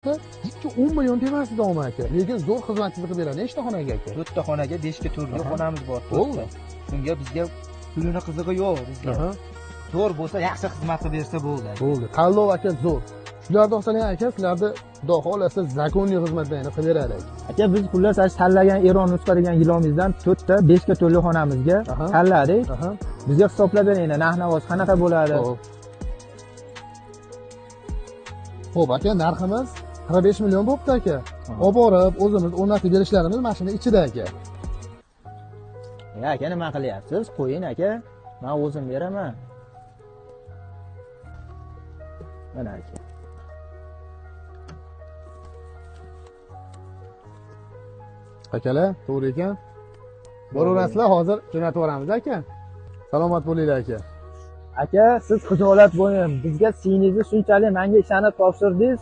vaqtda 2-10 million temasdi Dom aka. Lekin zo'r xizmatchilik qilib beradi nechta xonaga aka? 4 ta xonaga 5 ga turli xonamiz bor. Bo'ldi. Shunga bizga pulini qizig'i yo'q bizga. Zo'r bo'lsa, yaxshi xizmat qilib bersa bo'ldi. Bo'ldi. Tanlov aka zo'r. Shularni olsalar aka, sizlarni Xudo xolasa zakonli xizmatlarni qilib beradi. Aka biz xullas tanlagan Eron Nuska degan yilomizdan 4 ta 5 ga to'rli xonamizga tanladik. Bizga hisoblab beringlar, narx-navoz qanaqa bo'ladi? Xo'p aka, narximiz 45 million bo'pti aka. Olib borib, o'zimiz o'rnatib berishlarimiz mashina ichida aka. Aka nima qilyapsiz? Qo'ying aka. Men o'zim beraman. Mana aka. Akalar, to'g'ri ekan. Boraverasizlar, hozir jo'natib yuboramiz aka. Salomat bo'linglar aka. Aka, siz xijolat bo'ling. Bizga siyingizni shunchalik menga ishonib topshirdingiz.